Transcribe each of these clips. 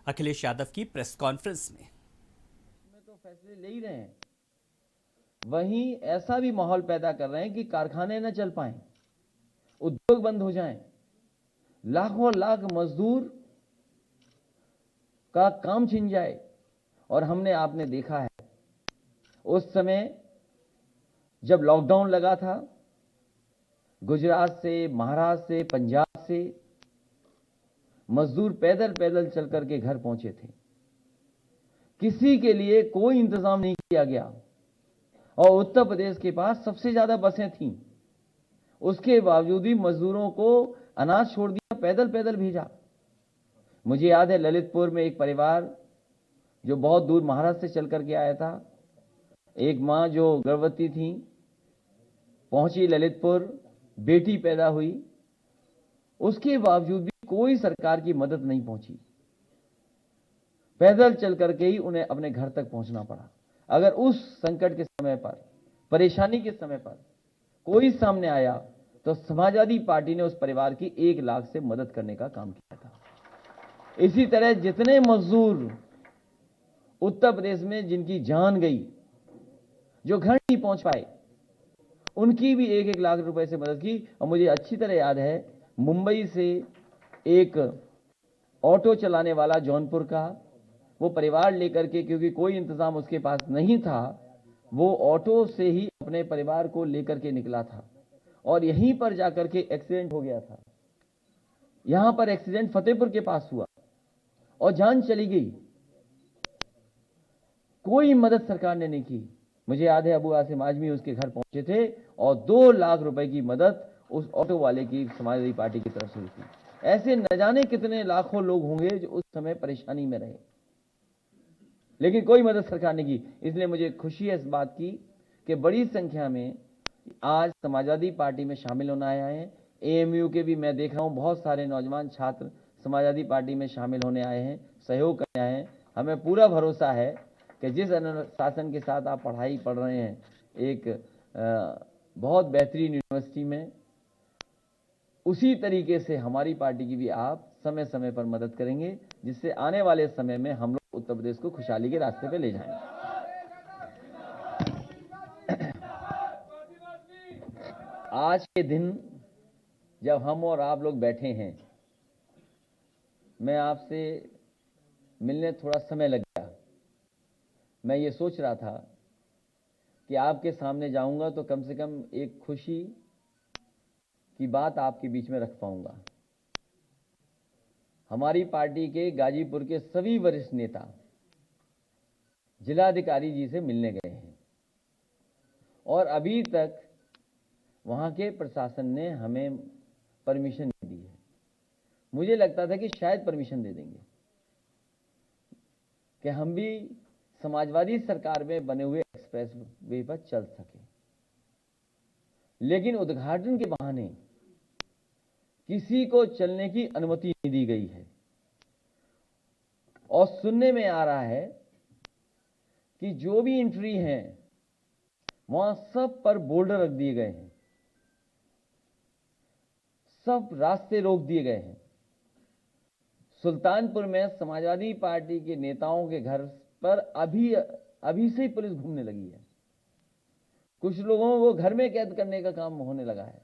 अखिलेश यादव की press conference में। तो फैसले ले ही रहे हैं, वहीं ऐसा भी माहौल पैदा कर रहे हैं कि कारखाने न चल पाएं, उद्योग बंद हो जाएं, लाखों लाख मजदूर का काम छिन जाए। और आपने देखा है उस समय जब लॉकडाउन लगा था, गुजरात से, महाराष्ट्र से, पंजाब से मजदूर पैदल पैदल चल करके घर पहुंचे थे। किसी के लिए कोई इंतजाम नहीं किया गया और उत्तर प्रदेश के पास सबसे ज्यादा बसें थीं। उसके बावजूद भी मजदूरों को अनाज छोड़ दिया, पैदल पैदल भेजा। मुझे याद है ललितपुर में एक परिवार जो बहुत दूर महाराष्ट्र से चल करके आया था, एक मां जो गर्भवती थी, पहुंची ललितपुर, बेटी पैदा हुई, उसके बावजूद भी कोई सरकार की मदद नहीं पहुंची। पैदल चल करके ही उन्हें अपने घर तक पहुंचना पड़ा। अगर उस संकट के समय पर, परेशानी के समय पर कोई सामने आया तो समाजवादी पार्टी ने उस परिवार की 1 लाख से मदद करने का काम किया था। इसी तरह जितने मजदूर उत्तर प्रदेश में जिनकी जान गई, जो घर नहीं पहुंच पाए, उनकी भी 1-1 लाख रुपए से मदद की। और मुझे अच्छी तरह याद है मुंबई से एक ऑटो चलाने वाला जौनपुर का, वो परिवार लेकर के, क्योंकि कोई इंतजाम उसके पास नहीं था, वो ऑटो से ही अपने परिवार को लेकर के निकला था और यहीं पर जाकर के एक्सीडेंट हो गया था। यहां पर एक्सीडेंट फतेहपुर के पास हुआ और जान चली गई। कोई मदद सरकार ने नहीं की। मुझे याद है अबू आसिम आजमी उसके घर पहुंचे थे और 2 लाख रुपए की मदद उस ऑटो वाले की समाजवादी पार्टी की तरफ से हुई थी। ऐसे न जाने कितने लाखों लोग होंगे जो उस समय परेशानी में रहे, लेकिन कोई मदद सरकार ने की। इसलिए मुझे खुशी है इस बात की कि बड़ी संख्या में आज समाजवादी पार्टी में शामिल होना आए हैं। एएमयू के भी मैं देख रहा हूं बहुत सारे नौजवान छात्र समाजवादी पार्टी में शामिल होने आए हैं, सहयोग करने आए हैं। हमें पूरा भरोसा है कि जिस अनुशासन के साथ आप पढ़ाई पढ़ रहे हैं, एक बहुत बेहतरीन यूनिवर्सिटी में, उसी तरीके से हमारी पार्टी की भी आप समय समय पर मदद करेंगे, जिससे आने वाले समय में हम लोग उत्तर प्रदेश को खुशहाली के रास्ते पे ले जाएंगे। आज के दिन जब हम और आप लोग बैठे हैं, मैं आपसे मिलने थोड़ा समय लग गया। मैं ये सोच रहा था कि आपके सामने जाऊंगा तो कम से कम एक खुशी की बात आपके बीच में रख पाऊंगा। हमारी पार्टी के गाजीपुर के सभी वरिष्ठ नेता जिलाधिकारी जी से मिलने गए हैं और अभी तक वहां के प्रशासन ने हमें परमिशन नहीं दी है। मुझे लगता था कि शायद परमिशन दे देंगे कि हम भी समाजवादी सरकार में बने हुए एक्सप्रेस वे पर चल सके, लेकिन उद्घाटन के बहाने किसी को चलने की अनुमति नहीं दी गई है। और सुनने में आ रहा है कि जो भी एंट्री हैं वहां सब पर बोल्डर रख दिए गए हैं, सब रास्ते रोक दिए गए हैं। सुल्तानपुर में समाजवादी पार्टी के नेताओं के घर पर अभी से ही पुलिस घूमने लगी है। कुछ लोगों को घर में कैद करने का काम होने लगा है।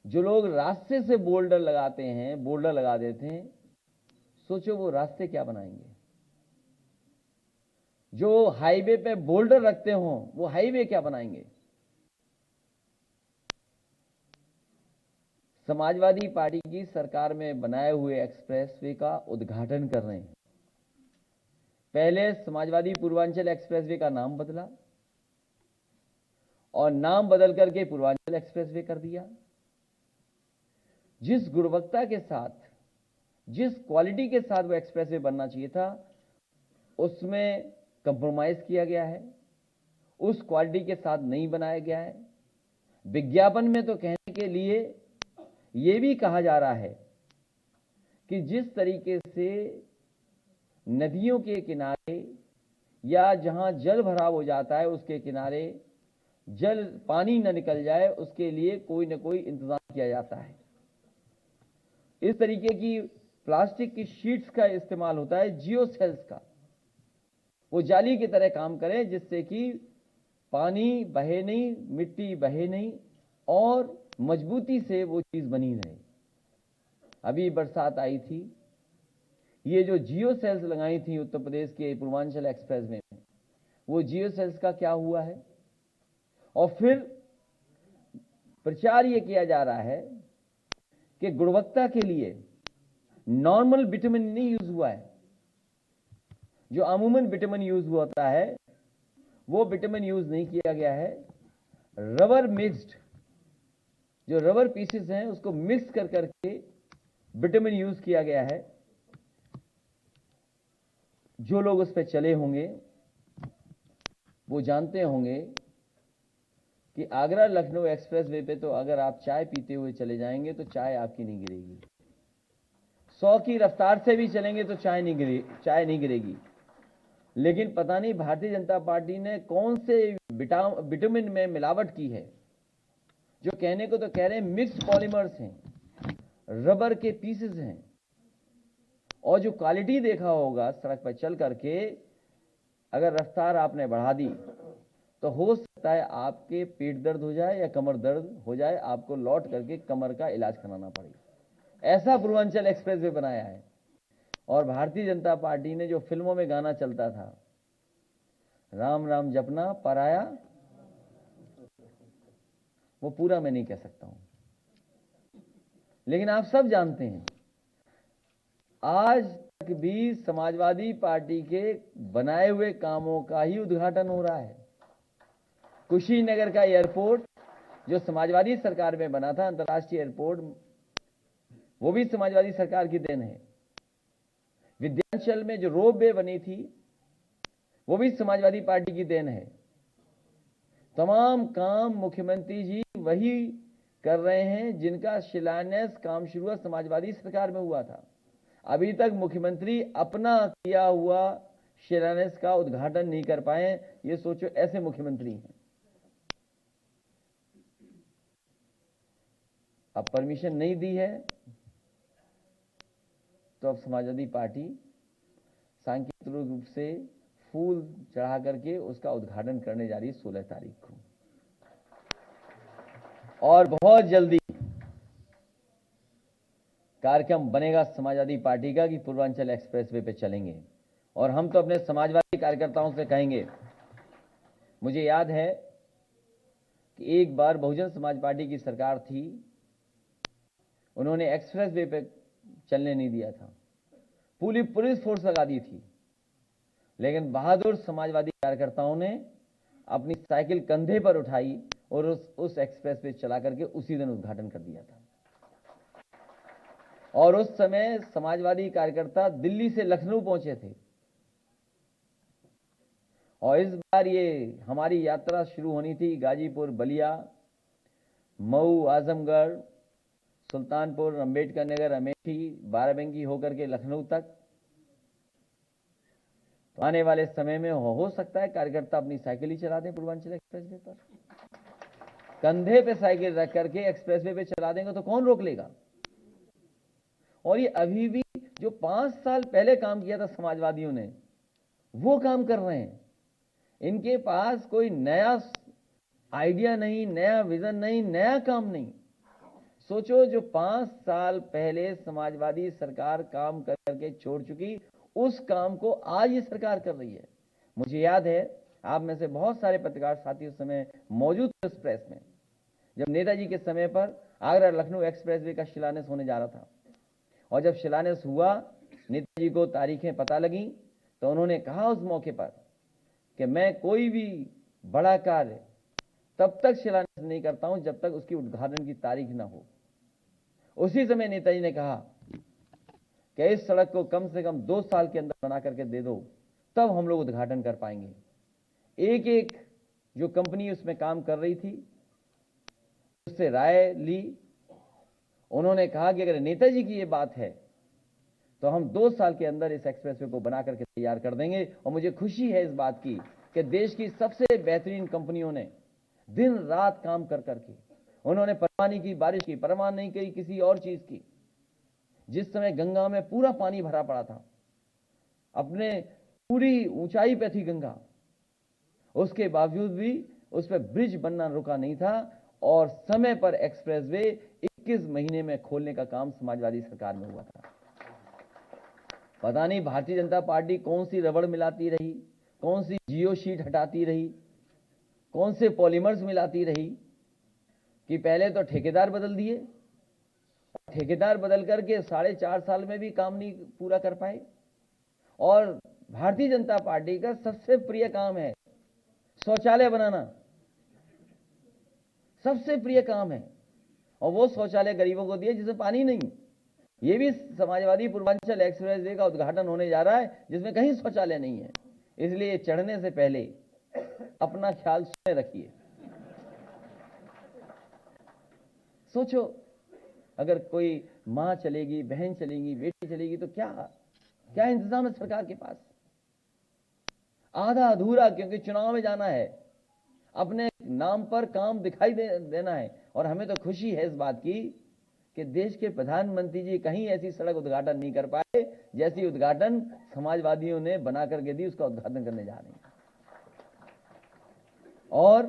जो लोग रास्ते से बोल्डर लगाते हैं, बोल्डर लगा देते हैं, सोचो वो रास्ते क्या बनाएंगे। जो हाईवे पे बोल्डर रखते हो वो हाईवे क्या बनाएंगे। समाजवादी पार्टी की सरकार में बनाए हुए एक्सप्रेसवे का उद्घाटन कर रहे हैं। पहले समाजवादी पूर्वांचल एक्सप्रेसवे का नाम बदला और नाम बदल करके पूर्वांचल एक्सप्रेसवे कर दिया। जिस गुणवत्ता के साथ, जिस क्वालिटी के साथ वो एक्सप्रेसवे बनना चाहिए था, उसमें कंप्रोमाइज किया गया है। उस क्वालिटी के साथ नहीं बनाया गया है। विज्ञापन में तो कहने के लिए यह भी कहा जा रहा है कि जिस तरीके से नदियों के किनारे या जहां जल भराव हो जाता है उसके किनारे जल पानी न निकल जाए, उसके लिए कोई न कोई इंतजाम किया जाता है। इस तरीके की प्लास्टिक की शीट्स का इस्तेमाल होता है, जियो सेल्स का, वो जाली की तरह काम करें जिससे कि पानी बहे नहीं, मिट्टी बहे नहीं और मजबूती से वो चीज बनी रहे। अभी बरसात आई थी, ये जो जियो सेल्स लगाई थी उत्तर प्रदेश के पूर्वांचल एक्सप्रेस में, वो जियो सेल्स का क्या हुआ है? और फिर प्रचार ये किया जा रहा है कि गुणवत्ता के लिए नॉर्मल विटामिन नहीं यूज हुआ है, जो अमूमन विटामिन यूज होता है वो विटामिन यूज नहीं किया गया है। रबर मिक्स्ड, जो रबर पीसेस हैं उसको मिक्स कर करके विटामिन यूज किया गया है। जो लोग उस पर चले होंगे वो जानते होंगे कि आगरा लखनऊ एक्सप्रेस वे पे तो अगर आप चाय पीते हुए चले जाएंगे तो चाय आपकी नहीं गिरेगी, 100 की रफ्तार से भी चलेंगे तो चाय नहीं गिरेगी। लेकिन पता नहीं भारतीय जनता पार्टी ने कौन से विटामिन में मिलावट की है, जो कहने को तो कह रहे हैं मिक्स्ड पॉलीमर्स हैं, रबर के पीसेस हैं, और जो क्वालिटी देखा होगा सड़क पर चल करके, अगर रफ्तार आपने बढ़ा दी तो हो सकता है आपके पेट दर्द हो जाए या कमर दर्द हो जाए, आपको लौट करके कमर का इलाज कराना पड़े। ऐसा पूर्वांचल एक्सप्रेस वे बनाया है। और भारतीय जनता पार्टी ने जो फिल्मों में गाना चलता था, राम राम जपना पराया, वो पूरा मैं नहीं कह सकता हूं, लेकिन आप सब जानते हैं आज तक भी समाजवादी पार्टी के बनाए हुए कामों का ही उद्घाटन हो रहा है। कुशीनगर का एयरपोर्ट जो समाजवादी सरकार में बना था, अंतर्राष्ट्रीय एयरपोर्ट, वो भी समाजवादी सरकार की देन है। विंध्याचल में जो रोपवे बनी थी वो भी समाजवादी पार्टी की देन है। तमाम काम मुख्यमंत्री जी वही कर रहे हैं जिनका शिलान्यास काम शुरुआत समाजवादी सरकार में हुआ था। अभी तक मुख्यमंत्री अपना किया हुआ शिलान्यास का उद्घाटन नहीं कर पाए। ये सोचो, ऐसे मुख्यमंत्री हैं। अब परमिशन नहीं दी है तो अब समाजवादी पार्टी सांकेतिक रूप से फूल चढ़ा करके उसका उद्घाटन करने जा रही है 16 तारीख को। और बहुत जल्दी कार्यक्रम बनेगा समाजवादी पार्टी का कि पूर्वांचल एक्सप्रेसवे पे चलेंगे। और हम तो अपने समाजवादी कार्यकर्ताओं से कहेंगे, मुझे याद है कि एक बार बहुजन समाज पार्टी की सरकार थी, उन्होंने एक्सप्रेसवे पे चलने नहीं दिया था, पूरी पुलिस फोर्स लगा दी थी, लेकिन बहादुर समाजवादी कार्यकर्ताओं ने अपनी साइकिल कंधे पर उठाई और उस एक्सप्रेस पे चला करके उसी दिन उद्घाटन कर दिया था। और उस समय समाजवादी कार्यकर्ता दिल्ली से लखनऊ पहुंचे थे। और इस बार ये हमारी यात्रा शुरू होनी थी गाजीपुर, बलिया, मऊ, आजमगढ़, सुल्तानपुर, अंबेडकर नगर, अमेठी, बाराबंकी होकर के लखनऊ तक। तो आने वाले समय में हो सकता है कार्यकर्ता अपनी साइकिल ही चला दें पूर्वांचल एक्सप्रेसवे पर, कंधे पे साइकिल रख करके एक्सप्रेसवे पे चला देंगे तो कौन रोक लेगा। और ये अभी भी जो 5 साल पहले काम किया था समाजवादियों ने, वो काम कर रहे हैं। इनके पास कोई नया आइडिया नहीं, नया विजन नहीं, नया काम नहीं। सोचो, जो 5 साल पहले समाजवादी सरकार काम करके छोड़ चुकी, उस काम को आज ये सरकार कर रही है। मुझे याद है, आप में से बहुत सारे पत्रकार साथी उस समय मौजूद थे उस प्रेस में, जब नेताजी के समय पर आगरा लखनऊ एक्सप्रेसवे का शिलान्यास होने जा रहा था। और जब शिलान्यास हुआ, नेताजी को तारीखें पता लगी, तो उन्होंने कहा उस मौके पर कि मैं कोई भी बड़ा कार्य तब तक शिलान्यास नहीं करता हूं जब तक उसकी उद्घाटन की तारीख ना हो। उसी समय नेताजी ने कहा कि इस सड़क को कम से कम 2 साल के अंदर बना करके दे दो, तब हम लोग उद्घाटन कर पाएंगे। एक एक जो कंपनी उसमें काम कर रही थी उससे राय ली। उन्होंने कहा कि अगर नेताजी की ये बात है तो हम 2 साल के अंदर इस एक्सप्रेसवे को बना करके तैयार कर देंगे। और मुझे खुशी है इस बात की कि देश की सबसे बेहतरीन कंपनियों ने दिन रात काम कर करके उन्होंने परवाह नहीं की बारिश की, परवाह नहीं की किसी और चीज की, जिस समय गंगा में पूरा पानी भरा पड़ा था, अपने पूरी ऊंचाई पे थी गंगा, उसके बावजूद भी उस पर ब्रिज बनना रुका नहीं था और समय पर एक्सप्रेसवे 21 महीने में खोलने का काम समाजवादी सरकार में हुआ था। पता नहीं भारतीय जनता पार्टी कौन सी रबड़ मिलाती रही, कौन सी जियो शीट हटाती रही, कौन से पॉलीमर्स मिलाती रही कि पहले तो ठेकेदार बदल दिए, ठेकेदार बदल करके 4.5 साल में भी काम नहीं पूरा कर पाए। और भारतीय जनता पार्टी का सबसे प्रिय काम है शौचालय बनाना, सबसे प्रिय काम है, और वो शौचालय गरीबों को दिए जिसमें पानी नहीं। ये भी समाजवादी पूर्वांचल एक्सप्रेसवे का उद्घाटन होने जा रहा है जिसमें कहीं शौचालय नहीं है। इसलिए चढ़ने से पहले अपना ख्याल स्वयं रखिए। सोचो, अगर कोई मां चलेगी, बहन चलेगी, बेटी चलेगी तो क्या इंतजाम है सरकार के पास? आधा अधूरा, क्योंकि चुनाव में जाना है, अपने नाम पर काम दिखाई देना है। और हमें तो खुशी है इस बात की कि देश के प्रधानमंत्री जी कहीं ऐसी सड़क उद्घाटन नहीं कर पाए जैसी उद्घाटन समाजवादियों ने बना करके दी, उसका उद्घाटन करने जा रहे हैं। और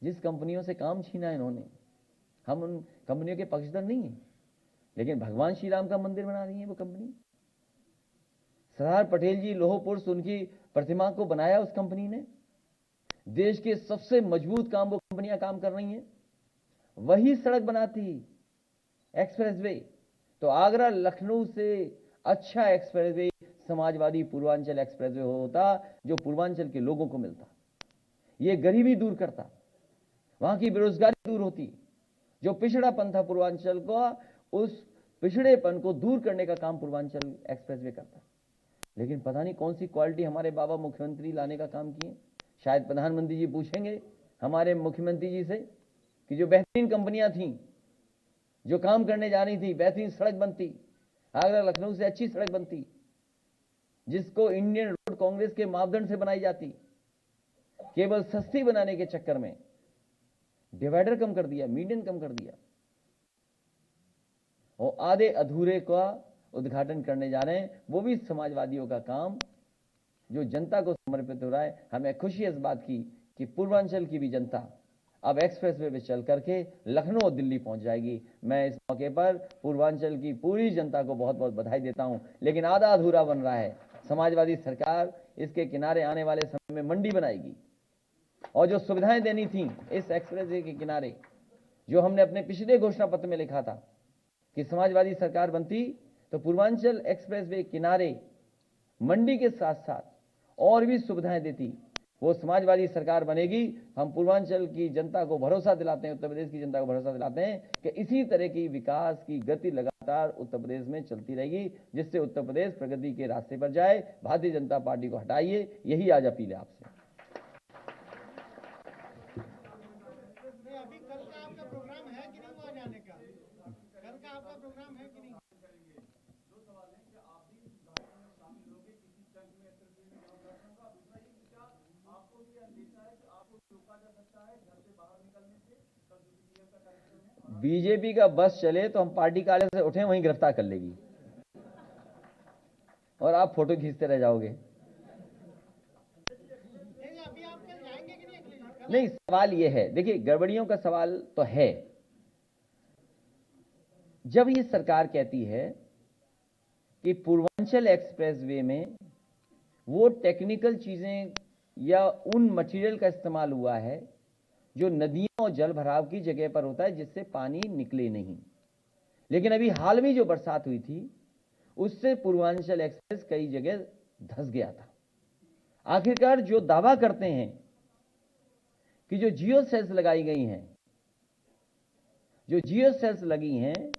जिस कंपनियों से काम छीना इन्होंने, हम उन कंपनियों के पक्षधर नहीं हैं, लेकिन भगवान श्री राम का मंदिर बना रही है वो कंपनी। सरदार पटेल जी लोह पुरुष, उनकी प्रतिमा को बनाया उस कंपनी ने। देश के सबसे मजबूत काम वो कंपनियां काम कर रही हैं। वही सड़क बनाती एक्सप्रेसवे, तो आगरा लखनऊ से अच्छा एक्सप्रेसवे समाजवादी पूर्वांचल एक्सप्रेसवे होता, जो पूर्वांचल के लोगों को मिलता, ये गरीबी दूर करता, वहां की बेरोजगारी दूर होती, जो पिछड़ापन था पूर्वांचल को, उस पिछड़ेपन को दूर करने का काम पूर्वांचल एक्सप्रेसवे करता। लेकिन पता नहीं कौन सी क्वालिटी हमारे बाबा मुख्यमंत्री लाने का काम किए। शायद प्रधानमंत्री जी पूछेंगे हमारे मुख्यमंत्री जी से कि जो बेहतरीन कंपनियां थीं, जो काम करने जा रही थी, बेहतरीन सड़क बनती, आगरा लखनऊ से अच्छी सड़क बनती, जिसको इंडियन रोड कांग्रेस के मापदंड से बनाई जाती, केवल सस्ती बनाने के चक्कर में डिवाइडर कम कर दिया, मीडियन कम कर दिया, और आधे अधूरे का उद्घाटन करने जा रहे हैं। वो भी समाजवादियों का काम जो जनता को समर्पित हो रहा है। हमें खुशी है इस बात की कि पूर्वांचल की भी जनता अब एक्सप्रेसवे पे चल करके लखनऊ और दिल्ली पहुंच जाएगी। मैं इस मौके पर पूर्वांचल की पूरी जनता को बहुत बहुत बधाई देता हूं। लेकिन आधा अधूरा बन रहा है। समाजवादी सरकार इसके किनारे आने वाले समय में मंडी बनाएगी, और जो सुविधाएं देनी थी इस एक्सप्रेसवे के किनारे, जो हमने अपने पिछले घोषणा पत्र में लिखा था कि समाजवादी सरकार बनती तो पूर्वांचल एक्सप्रेसवे किनारे मंडी के साथ साथ और भी सुविधाएं देती, वो समाजवादी सरकार बनेगी। हम पूर्वांचल की जनता को भरोसा दिलाते हैं, उत्तर प्रदेश की जनता को भरोसा दिलाते हैं कि इसी तरह की विकास की गति लगातार उत्तर प्रदेश में चलती रहेगी, जिससे उत्तर प्रदेश प्रगति के रास्ते पर जाए। भारतीय जनता पार्टी को हटाइए, यही आज अपील है आपसे। अभी कल का आपका प्रोग्राम है कि नहीं वहां जाने का? कल का आपका प्रोग्राम है कि नहीं? दो सवाल हैं कि आप भी उद्घाटन में शामिल होंगे किसी चंक में एक्सप्रेसवे में उद्घाटन का। दूसरा ये कि क्या आपको भी अंदेशा है कि आपको रोका जा सकता है घर से बाहर निकलने से? कल यूपीपीएल का कार्यक्रम है। बीजेपी का बस चले तो हम पार्टी कार्यालय से उठे वहीं गिरफ्तार कर लेगी और आप फोटो खींचते रह जाओगे। अभी आप कल जाएंगे कि नहीं? नहीं, सवाल यह है, देखिए गड़बड़ियों का सवाल तो है। जब ये सरकार कहती है कि पूर्वांचल एक्सप्रेसवे में वो टेक्निकल चीजें या उन मटेरियल का इस्तेमाल हुआ है जो नदियों और जल भराव की जगह पर होता है, जिससे पानी निकले नहीं, लेकिन अभी हाल में जो बरसात हुई थी उससे पूर्वांचल एक्सप्रेस कई जगह धंस गया था। आखिरकार जो दावा करते हैं कि जो जियो सेल्स लगाई गई हैं, जो जियो सेल्स लगी हैं,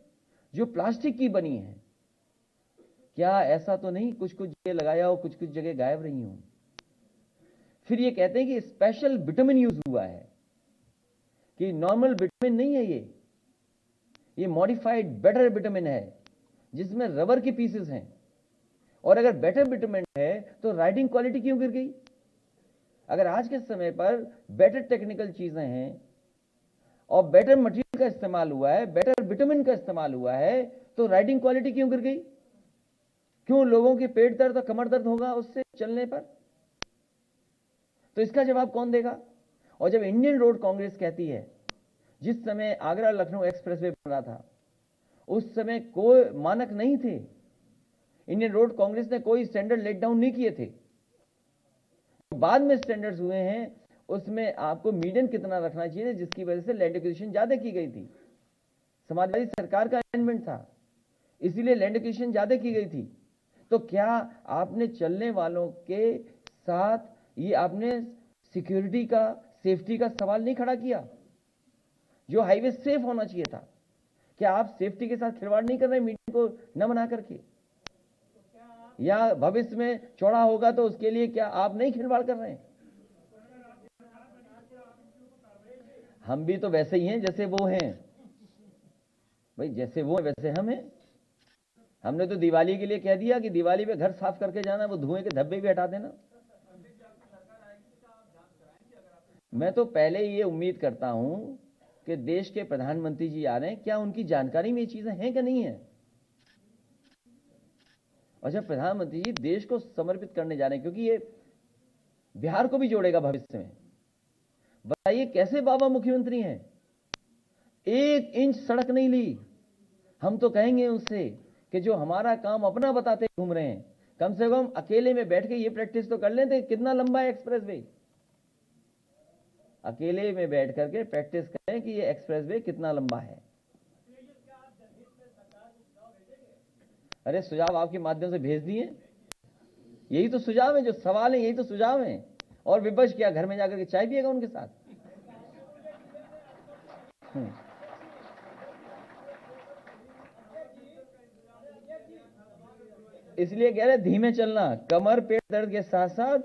जो प्लास्टिक की बनी है, क्या ऐसा तो नहीं कुछ कुछ जगह लगाया हो, कुछ कुछ जगह गायब रही हो? फिर ये कहते हैं कि स्पेशल विटामिन यूज हुआ है, कि नॉर्मल विटामिन नहीं है, ये मॉडिफाइड बेटर विटामिन है जिसमें रबर के पीसेस हैं। और अगर बेटर विटामिन है तो राइडिंग क्वालिटी क्यों गिर गई? अगर आज के समय पर बेटर टेक्निकल चीजें हैं और बेटर मटेरियल का इस्तेमाल हुआ है, बेटर विटामिन का इस्तेमाल हुआ है, तो राइडिंग क्वालिटी क्यों गिर गई? क्यों लोगों के पेट दर्द और कमर दर्द होगा उससे चलने पर? तो इसका जवाब कौन देगा? और जब इंडियन रोड कांग्रेस कहती है, जिस समय आगरा लखनऊ एक्सप्रेसवे बन रहा था उस समय कोई मानक नहीं थे, इंडियन रोड कांग्रेस ने कोई स्टैंडर्ड लेट डाउन नहीं किए थे, बाद में स्टैंडर्ड्स हुए हैं, उसमें आपको मीडियन कितना रखना चाहिए, जिसकी वजह से लैंड एक्विजिशन ज्यादा की गई थी। समाजवादी सरकार का अमेंडमेंट था, इसीलिए लैंड एक्विजिशन ज्यादा की गई थी। तो क्या आपने चलने वालों के साथ ये आपने सिक्योरिटी का, सेफ्टी का सवाल नहीं खड़ा किया? जो हाईवे सेफ होना चाहिए था, क्या आप सेफ्टी के साथ खिलवाड़ नहीं कर रहे मीडियम को न बना करके? या भविष्य में चौड़ा होगा तो उसके लिए क्या आप नहीं खिलवाड़ कर रहे हैं? हम भी तो वैसे ही हैं जैसे वो हैं भाई, जैसे वो हैं वैसे हम हैं। हमने तो दिवाली के लिए कह दिया कि दिवाली पे घर साफ करके जाना, वो धुएं के धब्बे भी हटा देना। मैं तो पहले ये उम्मीद करता हूं कि देश के प्रधानमंत्री जी आ रहे हैं, क्या उनकी जानकारी में ये चीजें हैं कि नहीं है? और जब प्रधानमंत्री जी देश को समर्पित करने जा रहे हैं, क्योंकि ये बिहार को भी जोड़ेगा भविष्य में, बताइए कैसे बाबा मुख्यमंत्री हैं, 1 इंच सड़क नहीं ली। हम तो कहेंगे उससे कि जो हमारा काम अपना बताते घूम रहे हैं, कम से कम अकेले में बैठ के ये प्रैक्टिस तो कर लेते, कितना लंबा है एक्सप्रेसवे। अकेले में बैठ करके प्रैक्टिस करें कि ये एक्सप्रेसवे कितना लंबा है। अरे सुझाव आपके माध्यम से भेज दिए, यही तो सुझाव है, जो सवाल है यही तो सुझाव है। और विपक्ष क्या घर में जाकर के चाय पिएगा उनके साथ? इसलिए कह रहे धीमे चलना, कमर पेट दर्द के साथ साथ